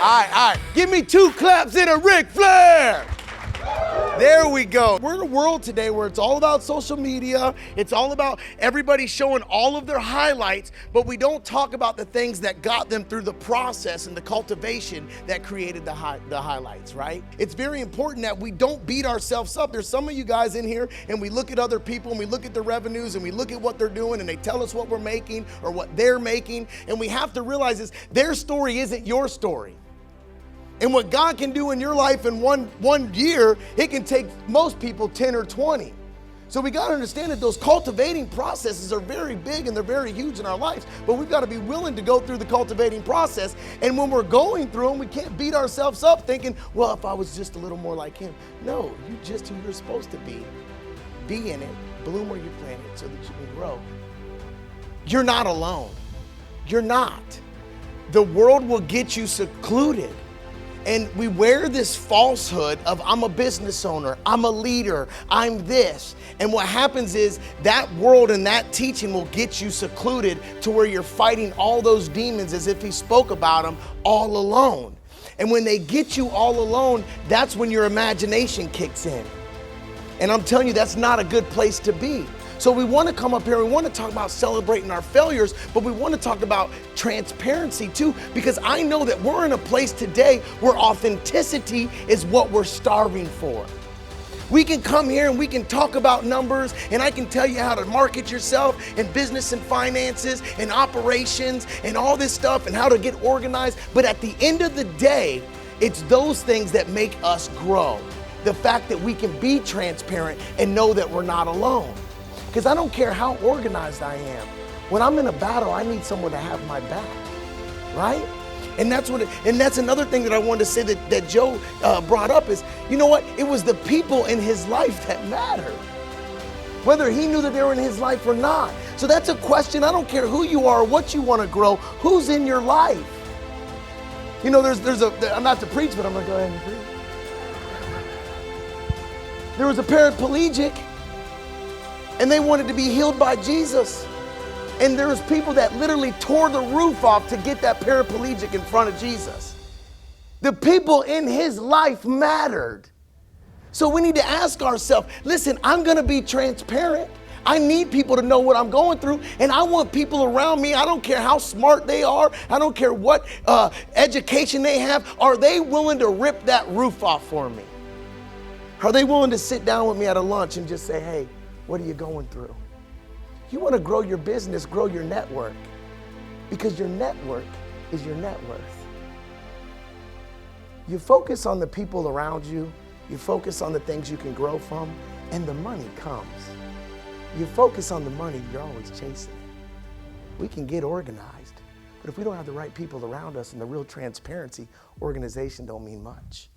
right. Give me 2 claps and a Ric Flair. There we go. We're in a world today where it's all about social media. It's all about everybody showing all of their highlights, but we don't talk about the things that got them through the process and the cultivation that created the highlights, right? It's very important that we don't beat ourselves up. There's some of you guys in here and we look at other people and we look at the revenues and we look at what they're doing and they tell us what we're making or what they're making, and we have to realize is their story isn't your story. And what God can do in your life in one year, it can take most people 10 or 20. So we got to understand that those cultivating processes are very big and they're very huge in our lives, but we've got to be willing to go through the cultivating process. And when we're going through them, we can't beat ourselves up thinking, well, if I was just a little more like him. No, you're just who you're supposed to be. Be in it, bloom where you planted so that you can grow. You're not alone. You're not. The world will get you secluded. And we wear this falsehood of I'm a business owner, I'm a leader, I'm this. And what happens is that world and that teaching will get you secluded to where you're fighting all those demons as if he spoke about them all alone. And when they get you all alone, that's when your imagination kicks in. And I'm telling you, that's not a good place to be. So we want to come up here and we want to talk about celebrating our failures, but we want to talk about transparency too, because I know that we're in a place today where authenticity is what we're starving for. We can come here and we can talk about numbers and I can tell you how to market yourself and business and finances and operations and all this stuff and how to get organized. But at the end of the day, it's those things that make us grow. The fact that we can be transparent and know that we're not alone. Because I don't care how organized I am. When I'm in a battle, I need someone to have my back, right? And that's another thing that I wanted to say that Joe brought up is, you know what? It was the people in his life that mattered. Whether he knew that they were in his life or not. So that's a question. I don't care who you are or what you want to grow. Who's in your life? You know, I'm not to preach, but I'm going to go ahead and preach. There was a paraplegic and they wanted to be healed by Jesus. And there was people that literally tore the roof off to get that paraplegic in front of Jesus. The people in his life mattered. So we need to ask ourselves, listen, I'm going to be transparent. I need people to know what I'm going through, and I want people around me. I don't care how smart they are. I don't care what education they have. Are they willing to rip that roof off for me? Are they willing to sit down with me at a lunch and just say, hey, what are you going through? You want to grow your business, grow your network, because your network is your net worth. You focus on the people around you, you focus on the things you can grow from, and the money comes. You focus on the money, you're always chasing it. We can get organized, but if we don't have the right people around us and the real transparency, organization don't mean much.